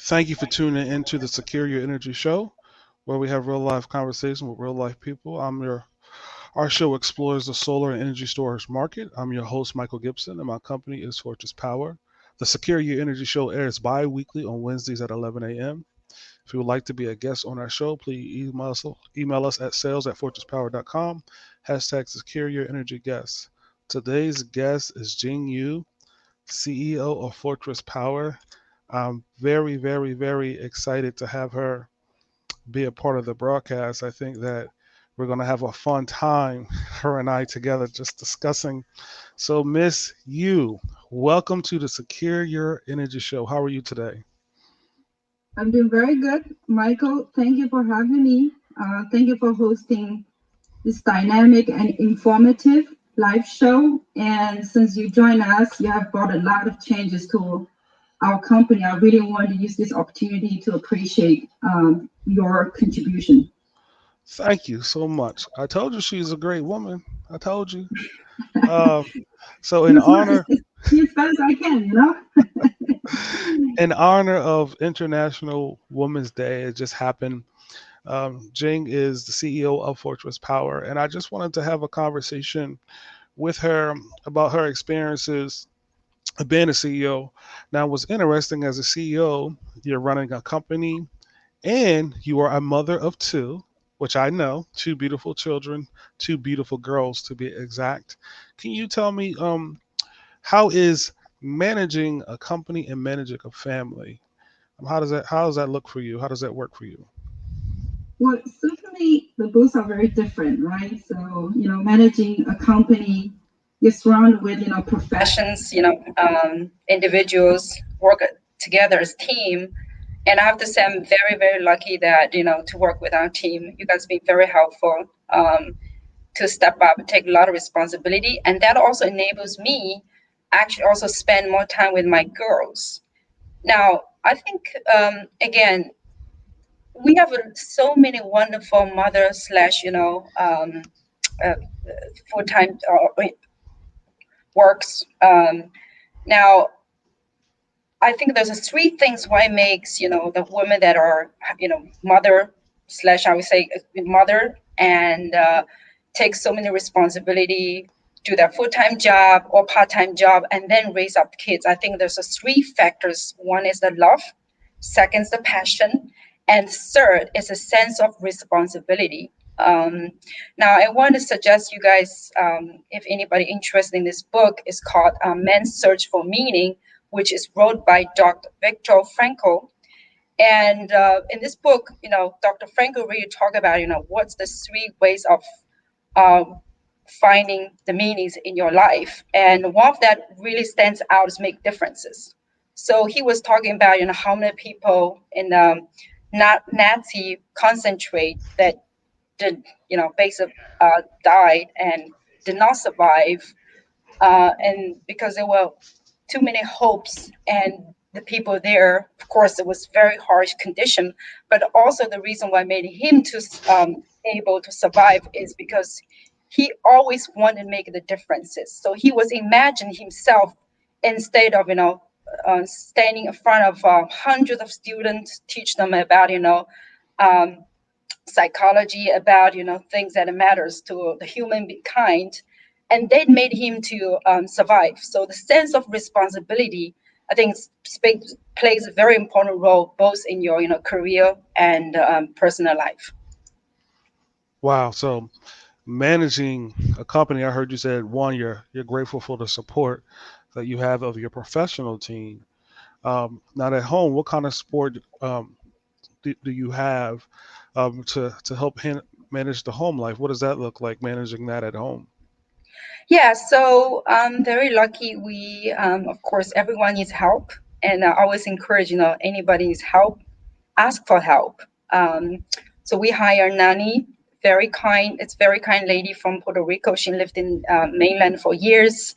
Thank you for tuning into the Secure Your Energy Show, where we have real life conversation with real life people. Our show explores the solar and energy storage market. I'm your host, Michael Gibson, and my company is Fortress Power. The Secure Your Energy Show airs bi-weekly on Wednesdays at 11 a.m. If you would like to be a guest on our show, please email us at sales@fortresspower.com. Hashtag Secure Your Energy Guest. Today's guest is Jing Yu, CEO of Fortress Power. I'm very, very, very excited to have her be a part of the broadcast. I think that we're going to have a fun time, her and I together, just discussing. So, Miss Yu, welcome to the Secure Your Energy Show. How are you today? I'm doing very good, Michael. Thank you for having me. Thank you for hosting this dynamic and informative live show. And since you joined us, you have brought a lot of changes to our company. I really want to use this opportunity to appreciate your contribution. Thank you so much. I told you she's a great woman. I told you. Uh, so, Do as best as I can, you know? in honor of International Women's Day, it just happened. Jing is the CEO of Fortress Power, and I just wanted to have a conversation with her about her experiences of being a CEO. Now, what's interesting as a CEO, you're running a company and you are a mother of two, which I know, two beautiful children, two beautiful girls to be exact. Can you tell me how is managing a company and managing a family? How does that look for you? How does that work for you? Well, certainly the both are very different, right? So, managing a company, you're surrounded with, professions, individuals work together as team. And I have to say, I'm very, very lucky that, to work with our team. You guys been very helpful to step up and take a lot of responsibility. And that also enables me actually also spend more time with my girls. Now, I think, again, we have so many wonderful mothers slash uh, full-time works. Now I think there's a three things why makes the women that are mother slash I would say mother and take so many responsibility, do their full-time job or part-time job, and then raise up kids. I think there's a three factors. One is the love, second is the passion, and third is a sense of responsibility. Now, I want to suggest you guys, if anybody interested in this book, is called Men's Search for Meaning, which is wrote by Dr. Viktor Frankl. And in this book, Dr. Frankl really talk about, what's the three ways of uh, finding the meanings in your life. And one of that really stands out is make differences. So he was talking about, how many people in not Nazi concentrate that did, basically died and did not survive, and because there were too many hopes and the people there, of course it was very harsh condition, but also the reason why made him to able to survive is because he always wanted to make the differences. So he was imagining himself instead of standing in front of hundreds of students, teach them about um, psychology, about things that matters to the human kind, and that made him to survive. So the sense of responsibility, I think, plays a very important role both in your career and personal life. Wow. So managing a company, I heard you said one, you're grateful for the support that you have of your professional team. Not at home. What kind of support do you have to help manage the home life? What does that look like managing that at home? Yeah, so I'm very lucky. We, of course, everyone needs help, and I always encourage anybody needs help, ask for help. Um, so we hire a nanny, very kind. It's very kind lady from Puerto Rico. She lived in mainland for years.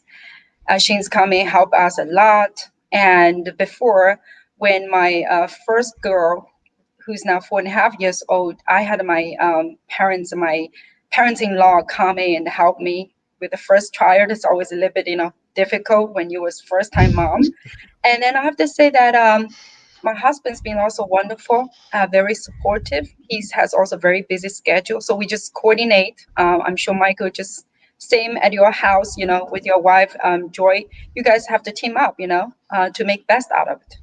She's come and help us a lot. And before, when my first girl, who's now 4.5 years old, I had my parents-in-law come in and help me with the first child. It's always a little bit, difficult when you was first time mom. And then I have to say that My husband's been also wonderful, very supportive. He has also very busy schedule, so we just coordinate. I'm sure Michael just same at your house, with your wife, Joy. You guys have to team up, to make best out of it.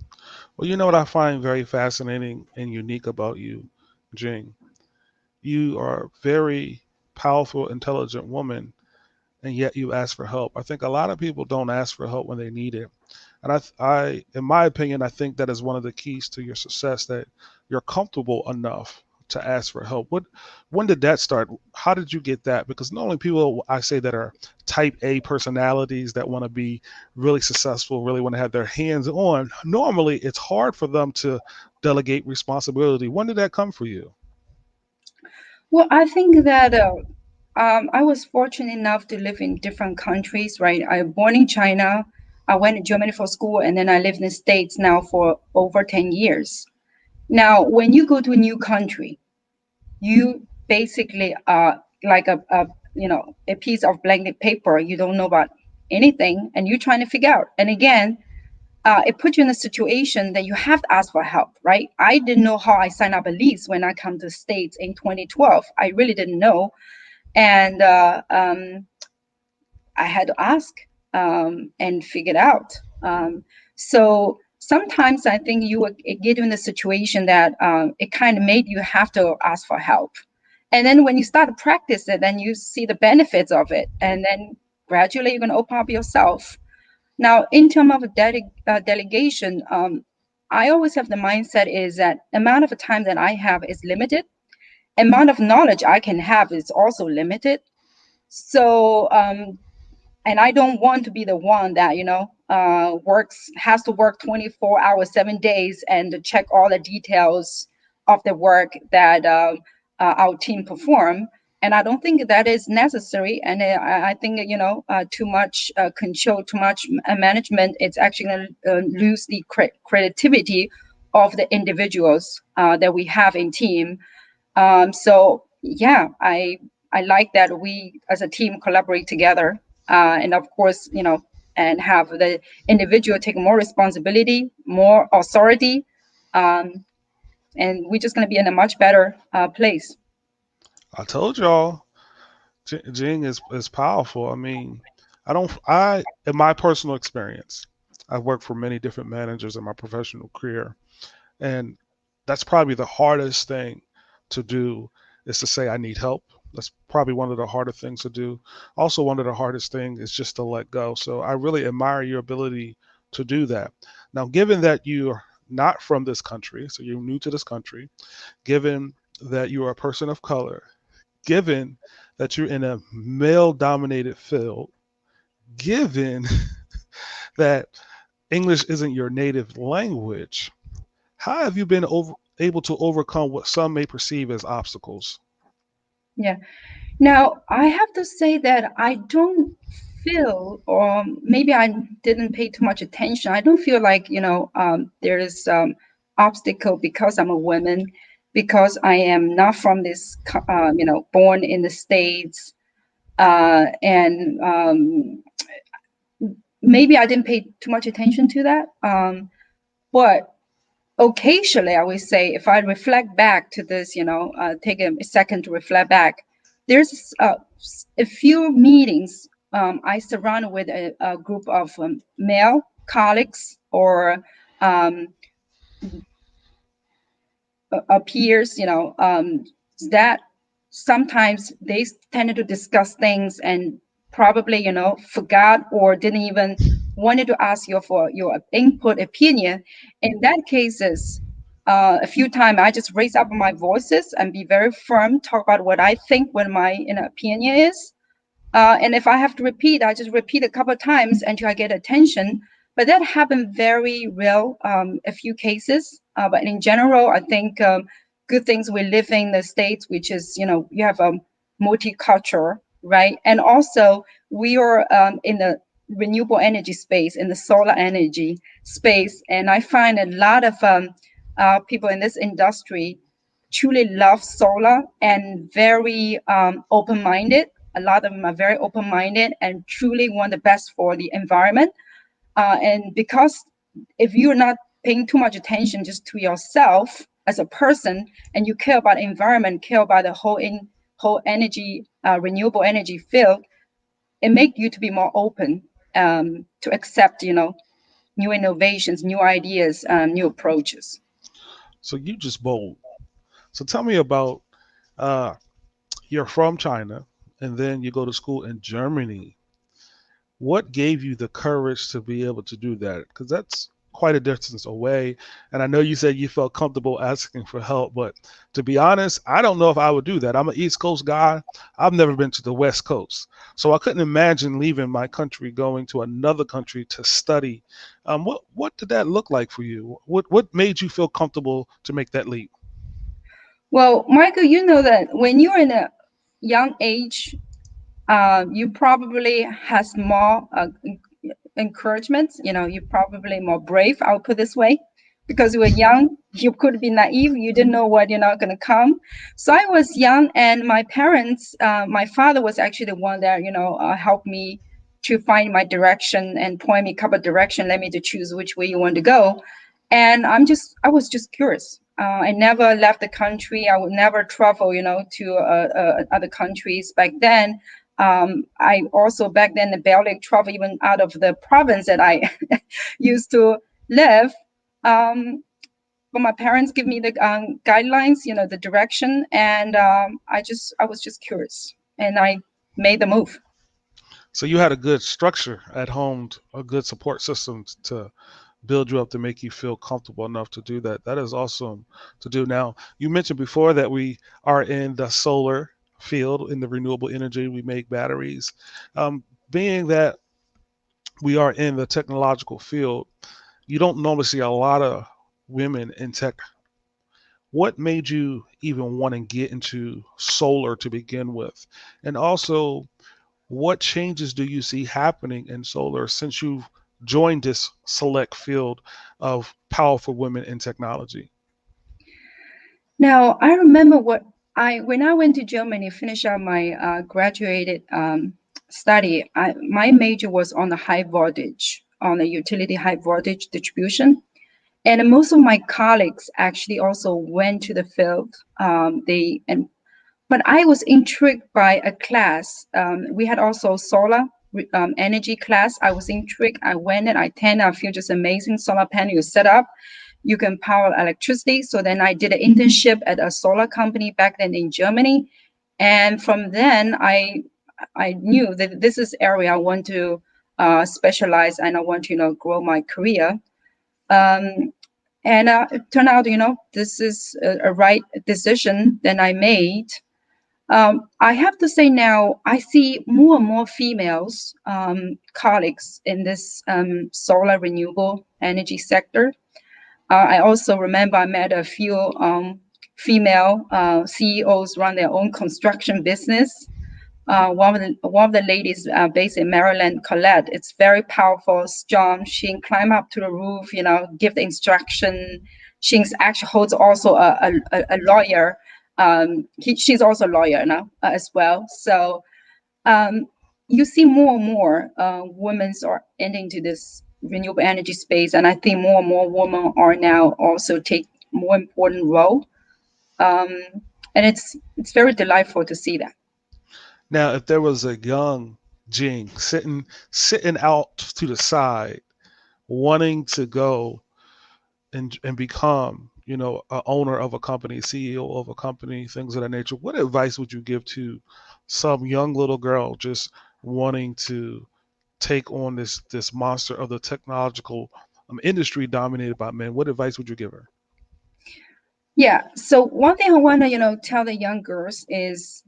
Well, you know what I find very fascinating and unique about you, Jing? You are a very powerful, intelligent woman, and yet you ask for help. I think a lot of people don't ask for help when they need it. And in my opinion, I think that is one of the keys to your success, that you're comfortable enough to ask for help. When did that start? How did you get that? Because normally people I say that are type A personalities that want to be really successful, really want to have their hands on, normally it's hard for them to delegate responsibility. When did that come for you? Well, I think that I was fortunate enough to live in different countries, right? I was born in China. I went to Germany for school, and then I live in the States now for over 10 years. Now, when you go to a new country, you basically are like a piece of blank paper. You don't know about anything, and you're trying to figure out. And again, it puts you in a situation that you have to ask for help, right? I didn't know how I signed up a lease when I come to the States in 2012. I really didn't know, and I had to ask and figure it out. So sometimes I think you would get in a situation that it kind of made you have to ask for help. And then when you start to practice it, then you see the benefits of it. And then gradually you're going to open up yourself. Now, in terms of delegation, I always have the mindset is that amount of time that I have is limited. Amount of knowledge I can have is also limited. So and I don't want to be the one that works has to work 24 hours 7 days and to check all the details of the work that our team perform. And I don't think that is necessary. And I think too much control, too much management, it's actually going to lose the creativity of the individuals that we have in team. So yeah, I like that we as a team collaborate together, and of course, and have the individual take more responsibility, more authority, um, and we're just going to be in a much better place. I told y'all, Jing is powerful. I mean, I in my personal experience, I've worked for many different managers in my professional career, and that's probably the hardest thing to do, is to say I need help. That's probably one of the harder things to do. Also, one of the hardest things is just to let go. So I really admire your ability to do that. Now, given that you're not from this country, so you're new to this country, given that you are a person of color, given that you're in a male dominated field, given that English isn't your native language, how have you been able to overcome what some may perceive as obstacles? Yeah. Now I have to say that I don't feel, or maybe I didn't pay too much attention. I don't feel like there is obstacle because I'm a woman, because I am not from this, born in the States, and maybe I didn't pay too much attention to that. But occasionally, I would say, if I reflect back to this, take a second to reflect back, there's a few meetings I surrounded with a group of male colleagues or um, peers, that sometimes they tended to discuss things and probably, forgot or didn't even wanted to ask you for your input opinion. In that cases, a few times I just raise up my voices and be very firm, talk about what I think, what my opinion is, and if I have to repeat, I just repeat a couple of times until I get attention. But that happened very real, a few cases. But in general, I think good things we live in the States, which is, you have a multicultural, right? And also we are in the renewable energy space, in the solar energy space. And I find a lot of people in this industry truly love solar and very open-minded. A lot of them are very open-minded and truly want the best for the environment. And because if you're not paying too much attention just to yourself as a person, and you care about the environment, care about the whole energy, renewable energy field, it make you to be more open to accept, new innovations, new ideas, new approaches. So you just bold. So tell me about uh, you're from China, and then you go to school in Germany. What gave you the courage to be able to do that? Because that's quite a distance away. And I know you said you felt comfortable asking for help, but to be honest, I don't know if I would do that. I'm an East Coast guy. I've never been to the West Coast. So I couldn't imagine leaving my country, going to another country to study. What did that look like for you? What made you feel comfortable to make that leap? Well, Michael, you know that when you're in a young age, you probably has more encouragement. You're probably more brave. I'll put this way, because you were young, you could be naive. You didn't know what you're not going to come. So I was young, and my parents, my father was actually the one that helped me to find my direction and point me a couple of direction, let me to choose which way you want to go. And I was just curious. I never left the country. I would never travel, to other countries back then. I also back then barely travel even out of the province that I used to live. But my parents give me the guidelines, the direction, and I was just curious, and I made the move. So you had a good structure at home, a good support system to build you up to make you feel comfortable enough to do that. That is awesome to do. Now, you mentioned before that we are in the solar field, in the renewable energy. We make batteries. Being that we are in the technological field, you don't normally see a lot of women in tech. What made you even want to get into solar to begin with? And also, what changes do you see happening in solar since you've joined this select field of powerful women in technology? Now I remember when I went to Germany, finish up my graduated study. My major was on the high voltage, on the utility high voltage distribution. And most of my colleagues actually also went to the field. But I was intrigued by a class. We had also solar energy class. I was intrigued. I went and I attended. I feel just amazing. Solar panel you set up, you can power electricity. So then I did an internship at a solar company back then in Germany, and from then I knew that this is area I want to specialize, and I want to grow my career. Um, and it turned out, this is a right decision that I made. I have to say now, I see more and more females colleagues in this solar renewable energy sector. I also remember I met a few female CEOs run their own construction business. One of the ladies based in Maryland, Colette, it's very powerful, strong. She can climb up to the roof, give the instruction. She's actually holds also a lawyer. She's also a lawyer now as well. So um, you see more and more women are ending to this renewable energy space, and I think more and more women are now also take more important role. Um, and it's very delightful to see that. Now, if there was a young Jing sitting out to the side, wanting to go and become, a owner of a company, CEO of a company, things of that nature, what advice would you give to some young little girl just wanting to take on this monster of the technological industry dominated by men? What advice would you give her? Yeah. So one thing I want to, tell the young girls is,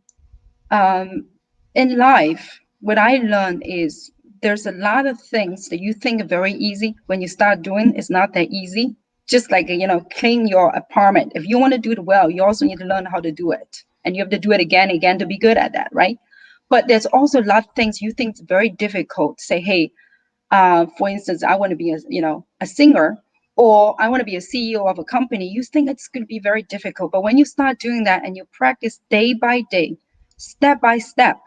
um, in life, what I learned is there's a lot of things that you think are very easy. When you start doing, it's not that easy. Just like, clean your apartment. If you want to do it well, you also need to learn how to do it. And you have to do it again and again to be good at that, right? But there's also a lot of things you think is very difficult. Say, hey, for instance, I want to be a singer, or I want to be a CEO of a company. You think it's going to be very difficult, but when you start doing that and you practice day by day, step by step,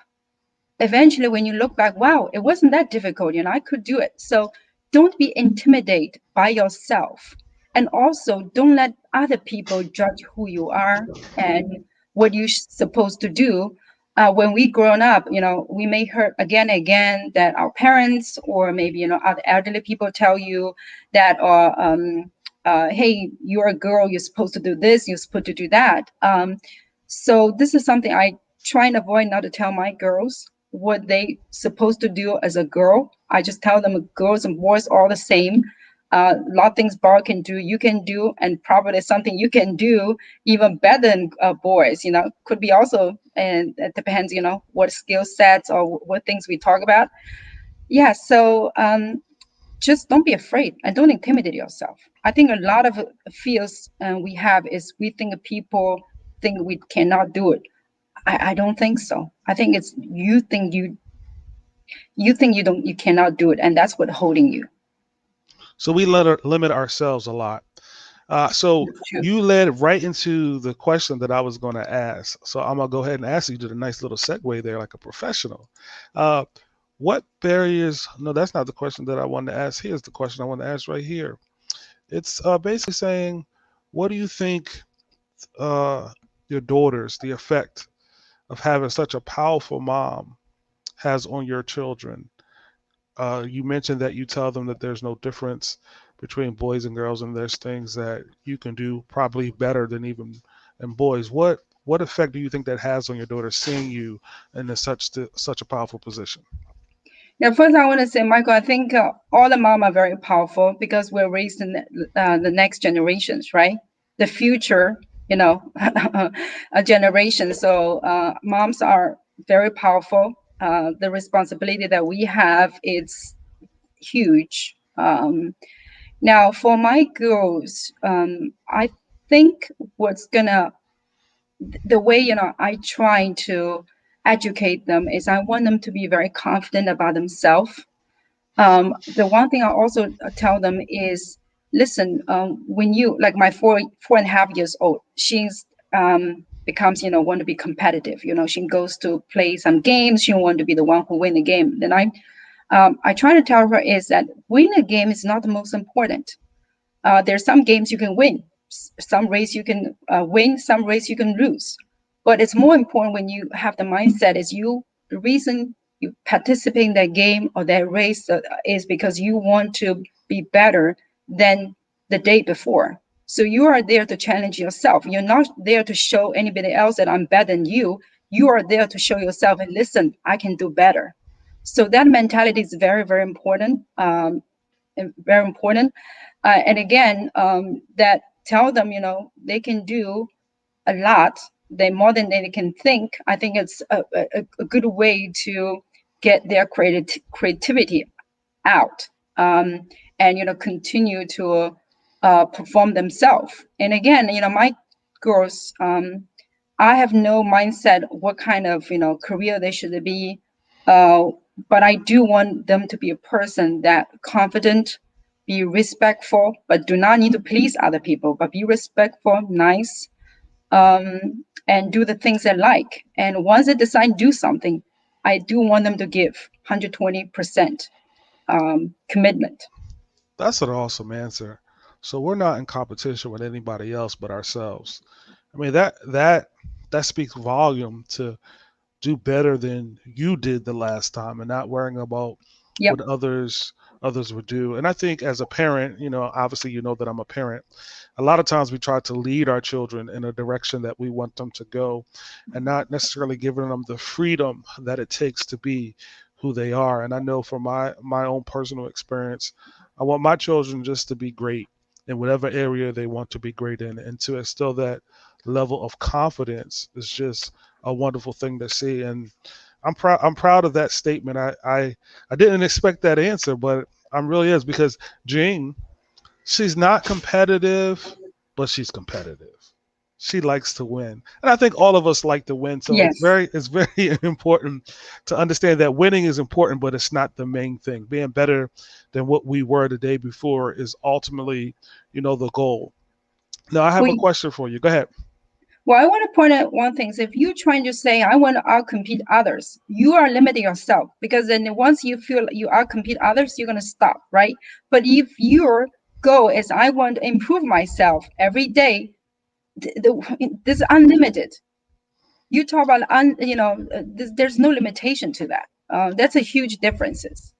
eventually when you look back, wow, it wasn't that difficult. I could do it. So don't be intimidated by yourself. And also, don't let other people judge who you are and what you're supposed to do. When we grown up, we may hear again and again that our parents or maybe other elderly people tell you that, hey, you're a girl, you're supposed to do this, you're supposed to do that. So this is something I try and avoid, not to tell my girls what they supposed to do as a girl. I just tell them girls and boys are all the same. A lot of things boy can do, you can do, and probably something you can do even better than boys. Could be also, and it depends, what skill sets or what things we talk about. Yeah, so just don't be afraid and don't intimidate yourself. I think a lot of fears we have is we think people think we cannot do it. I don't think so. I think it's you think you cannot do it, and that's what holding you. So we limit ourselves a lot. So That's true. you led right into the question that I was going to ask. So I'm gonna go ahead and ask you. You did a nice little segue there, like a professional. Uh, what barriers? No, that's not the question that I wanted to ask. Here's the question I want to ask right here. It's basically saying, what do you think uh, your daughters, the effect of having such a powerful mom has on your children? You mentioned that you tell them that there's no difference between boys and girls, and there's things that you can do probably better than even in boys. What effect do you think that has on your daughter seeing you in such a powerful position? Now, first, I want to say, Michael, I think all the mom are very powerful because we're raising the next generations, right? The future, a generation. So moms are very powerful. The responsibility that we have is huge. Now, for my girls, I think what's gonna the way I try to educate them is I want them to be very confident about themselves. The one thing I also tell them is, listen, when you like my 4.5 years old, she's becomes want to be competitive. She goes to play some games. She want to be the one who win the game. Then I try to tell her is that win a game is not the most important. There's some games you can win, some race you can win, some race you can lose. But it's more important when you have the mindset is the reason you participate in that game or that race is because you want to be better than the day before. So you are there to challenge yourself. You're not there to show anybody else that I'm better than you. You are there to show yourself and listen, I can do better. So that mentality is very, very important. Very important. And again, that tell them, they can do a lot. They more than they can think. I think it's a good way to get their creativity out, and continue to perform themselves. And again, my girls, I have no mindset what kind of career they should be, uh, but I do want them to be a person that confident, be respectful, but do not need to please other people, but be respectful, nice, and do the things they like. And once they decide to do something, I do want them to give 120% commitment. That's an awesome answer. So we're not in competition with anybody else but ourselves. I mean that speaks volume to do better than you did the last time and not worrying about Yep. what others would do. And I think as a parent, obviously you know that I'm a parent. A lot of times we try to lead our children in a direction that we want them to go and not necessarily giving them the freedom that it takes to be who they are. And I know from my own personal experience, I want my children just to be great in whatever area they want to be great in, and to instill that level of confidence is just a wonderful thing to see. And I'm proud of that statement. I didn't expect that answer, but I'm really is because Jing, she's not competitive, but she's competitive. She likes to win, and I think all of us like to win. So Yes. it's very important to understand that winning is important, but it's not the main thing. Being better than what we were the day before is ultimately, the goal. Now I have a We question for you. Go ahead. Well, I want to point out one thing. So if you're trying to say, I want to outcompete others, you are limiting yourself because then once you feel you outcompete others, you're going to stop, right? But if you're goal is I want to improve myself every day. This is unlimited. You talk about there's no limitation to that. That's a huge differences.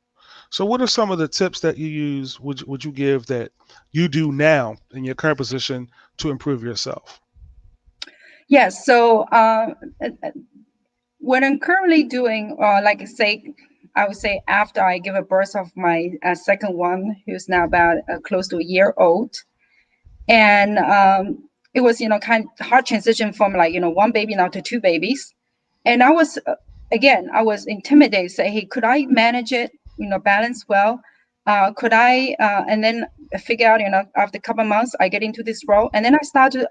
So, what are some of the tips that you use? Would you give that you do now in your current position to improve yourself? Yes. So what I'm currently doing, like I say, I would say after I give a birth of my second one, who's now about close to a year old, and it was kind of hard transition from like one baby now to two babies, and I was again I was intimidated. Say, hey, could I manage it? Balance well. Could I? And then figure out. After a couple of months, I get into this role, and then I started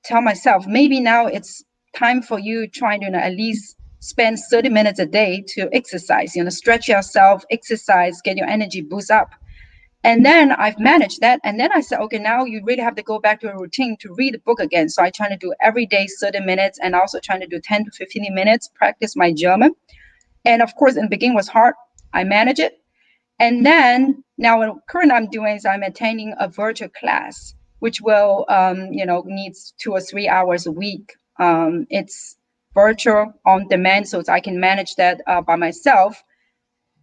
tell myself maybe now it's time for you trying to at least spend 30 minutes a day to exercise. Stretch yourself, exercise, get your energy boost up. And then I've managed that. And then I said, okay, now you really have to go back to a routine to read the book again. So I try to do every day 30 minutes and also trying to do 10 to 15 minutes, practice my German. And of course, in the beginning was hard. I manage it. And then now what current I'm doing is I'm attending a virtual class, which will, needs 2 or 3 hours a week. It's virtual on demand, so I can manage that by myself,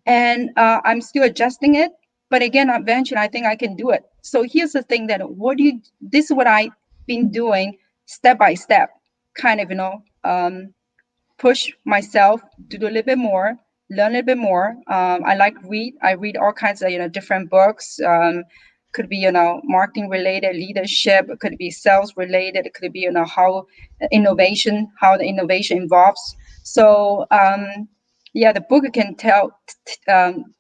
and I'm still adjusting it. But again, eventually, I think I can do it. So here's the thing: that what do you? This is what I've been doing step by step, kind of push myself to do a little bit more, learn a little bit more. I like read. I read all kinds of different books. Could be marketing related, leadership. It could be sales related. It could be how how the innovation involves. So yeah, the book can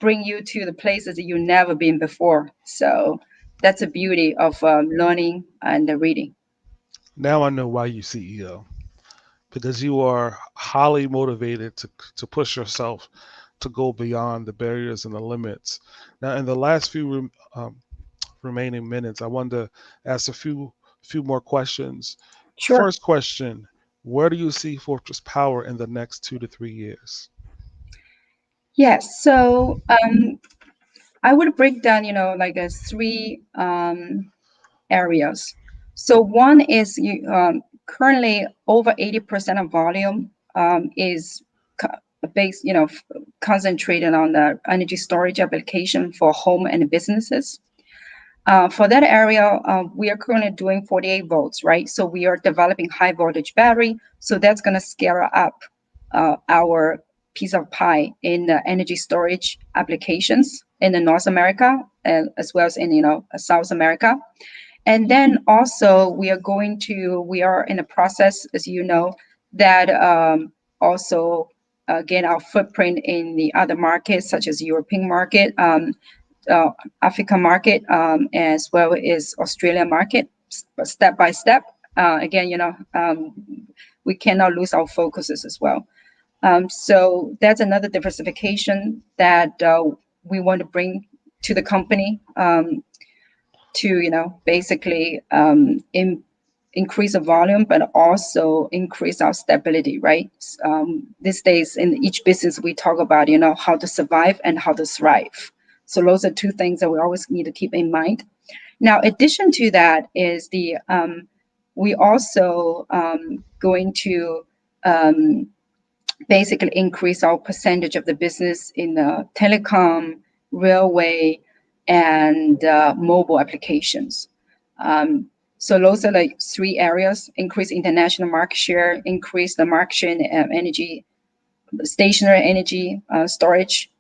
bring you to the places that you've never been before. So that's the beauty of learning and reading. Now I know why you CEO, because you are highly motivated to push yourself to go beyond the barriers and the limits. Now, in the last remaining minutes, I wanted to ask a few more questions. Sure. First question: where do you see Fortress Power in the next 2 to 3 years? Yes. So I would break down, like three areas. So one is currently over 80% of volume is based, concentrated on the energy storage application for home and businesses. For that area, we are currently doing 48 volts, right? So we are developing high voltage battery. So that's going to scale up our piece of pie in the energy storage applications in the North America, as well as in South America. And then also we are in a process, as you know, that also gain our footprint in the other markets, such as European market, uh, African market, as well as Australian market, step by step. Again, we cannot lose our focuses as well. So that's another diversification that we want to bring to the company, to basically increase the volume, but also increase our stability, right? These days in each business, we talk about, how to survive and how to thrive. So those are two things that we always need to keep in mind. Now, addition to that is we also going to um, basically increase our percentage of the business in the telecom, railway, and mobile applications. Um, so those are like three areas: increase international market share, increase the market share in energy, stationary energy storage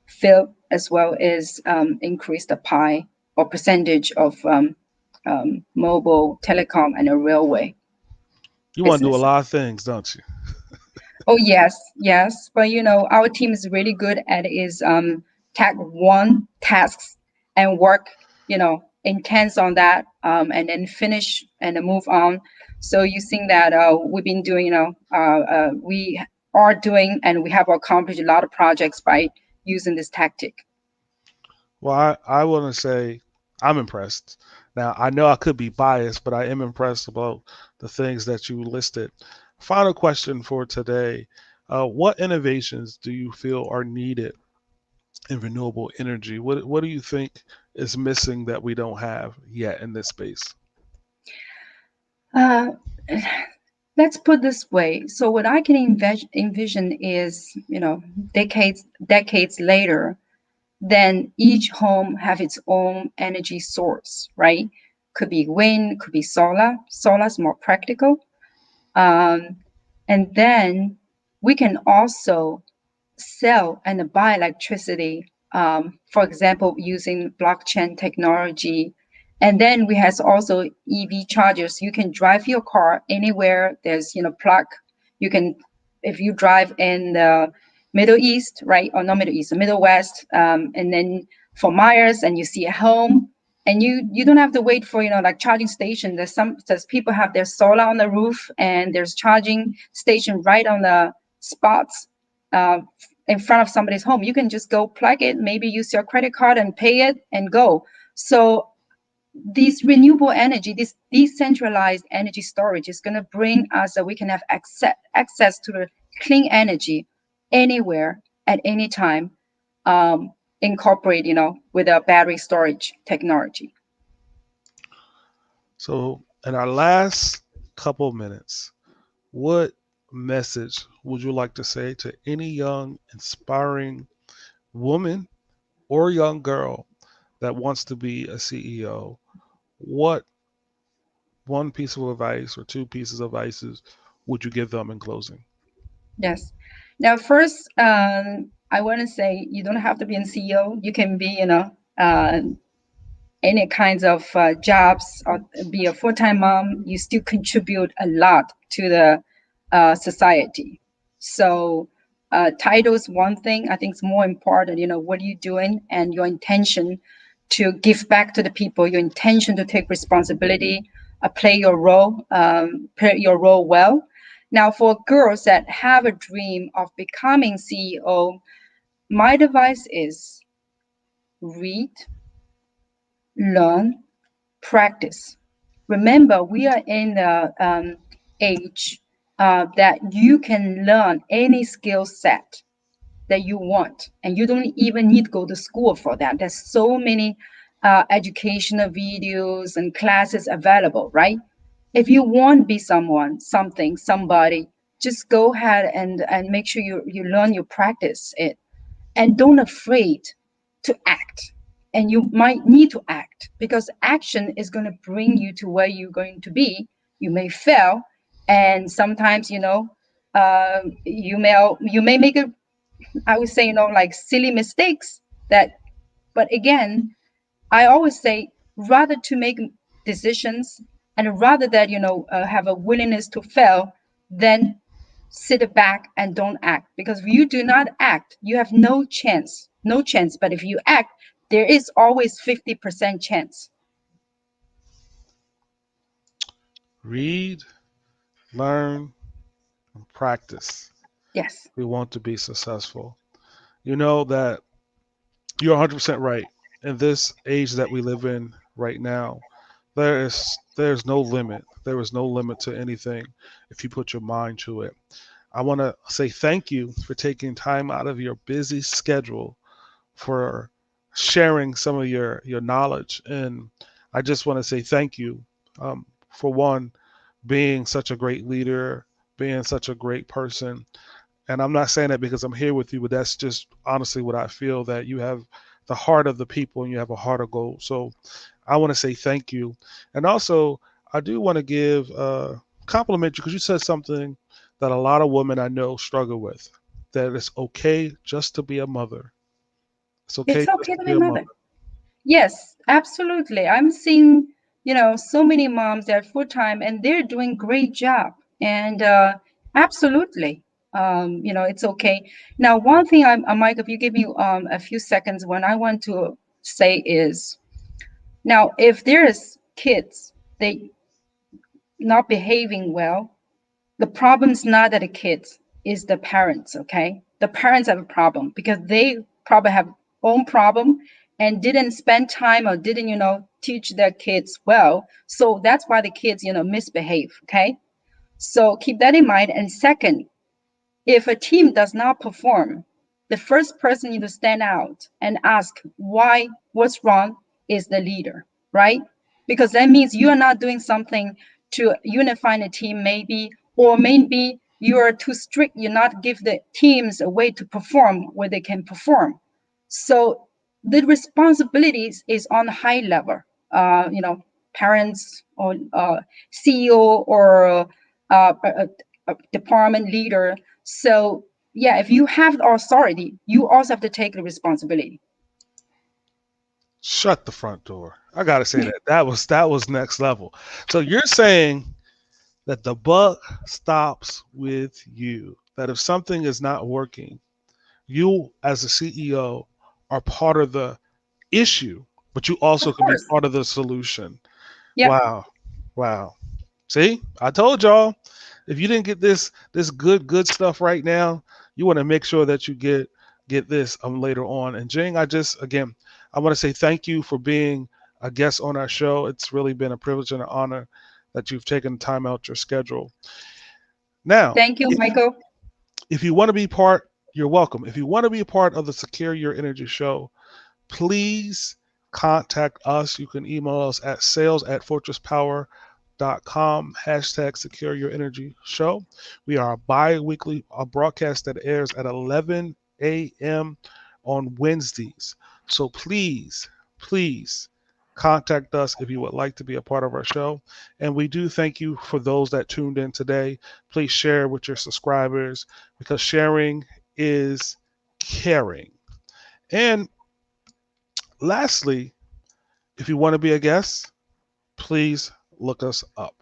field, as well as increase the pie or percentage of mobile, telecom, and a railway You want to do a business. lot of things, don't you? Oh yes, yes. But our team is really good at is tag one tasks and work, intense on that, and then finish and then move on. So you think that we've been doing, we are doing and we have accomplished a lot of projects by using this tactic. Well, I want to say I'm impressed. Now, I know I could be biased, but I am impressed about the things that you listed. Final question for today. What innovations do you feel are needed in renewable energy? What do you think is missing that we don't have yet in this space? Uh, let's put this way. So what I can envision is, decades later, then each home have its own energy source, right? Could be wind, could be solar. Solar is more practical. Um, and then we can also sell and buy electricity, for example, using blockchain technology. And then we has also EV chargers. You can drive your car anywhere. There's plug. You can, if you drive in the Middle East, right, or not Middle East, the Middle West, and then for miles, and you see a home, and you don't have to wait for like charging station. There's people have their solar on the roof, and there's charging station right on the spots. Uh, in front of somebody's home. You can just go plug it, maybe use your credit card and pay it and go. So this renewable energy, this decentralized energy storage is going to bring us that we can have access to the clean energy anywhere at any time, incorporate, with a battery storage technology. So, in our last couple minutes, what message would you like to say to any young, inspiring woman or young girl that wants to be a CEO? What one piece of advice or two pieces of advice would you give them in closing? Yes. Now, first, I want to say you don't have to be a CEO. You can be, any kinds of jobs or be a full-time mom, you still contribute a lot to the society. So title is one thing. I think it's more important, what are you doing and your intention to give back to the people, your intention to take responsibility, play your role well. Now, for girls that have a dream of becoming CEO, my advice is read, learn, practice. Remember, we are in the age that you can learn any skill set that you want, and you don't even need to go to school for that. There's so many educational videos and classes available, right? If you want to be someone, something, somebody, just go ahead and make sure you learn, you practice it, and don't afraid to act. And you might need to act because action is going to bring you to where you're going to be. You may fail, and sometimes you may make a, I would say, like silly mistakes that. But again, I always say rather to make decisions and rather that have a willingness to fail than sit back and don't act, because if you do not act you have no chance, but if you act there is always 50% chance. Read, learn, and practice. Yes. We want to be successful. You know that you're 100% right. In this age that we live in right now, there's no limit. There is no limit to anything if you put your mind to it. I want to say thank you for taking time out of your busy schedule for sharing some of your knowledge. And I just want to say thank you for one, being such a great leader, being such a great person. And I'm not saying that because I'm here with you, but that's just honestly what I feel, that you have the heart of the people and you have a heart of gold. So I want to say thank you. And also, I do want to give compliment you because you said something that a lot of women I know struggle with, that it's okay just to be a mother. It's okay It's just okay to to be be a mother. mother. Yes, absolutely. I'm seeing, so many moms that are full time and they're doing great job. And absolutely, it's okay. Now, one thing Mike, if you give me a few seconds, when I want to say is, now if there's kids they not behaving well, the problem's not that the kids, is the parents. Okay, the parents have a problem because they probably have own problem and didn't spend time or didn't teach their kids well, so that's why the kids misbehave. Okay, so keep that in mind. And second, if a team does not perform, the first person to stand out and ask why, what's wrong, is the leader, right? Because that means you are not doing something to unify the team, maybe, or maybe you are too strict, you not give the teams a way to perform where they can perform. So the responsibilities is on a high level. Parents or CEO or department leader. So yeah, if you have the authority, you also have to take the responsibility. Shut the front door. I gotta say that was next level. So you're saying that the buck stops with you. That if something is not working, you as a CEO are part of the issue, but you Of also can be course. part of the solution. Yep. Wow. Wow. See, I told y'all, if you didn't get this good stuff right now, you want to make sure that you get this later on. And Jing, I want to say thank you for being a guest on our show. It's really been a privilege and an honor that you've taken time out your schedule. Now, Thank you, Michael. if you want to be part, you're welcome. If you want to be a part of the Secure Your Energy show, please contact us. You can email us at sales@fortresspower.com, hashtag secure your energy show. We are a bi-weekly broadcast that airs at 11 a.m. on Wednesdays. So please contact us if you would like to be a part of our show. And we do thank you for those that tuned in today. Please share with your subscribers because sharing is caring. And lastly, if you want to be a guest, please look us up.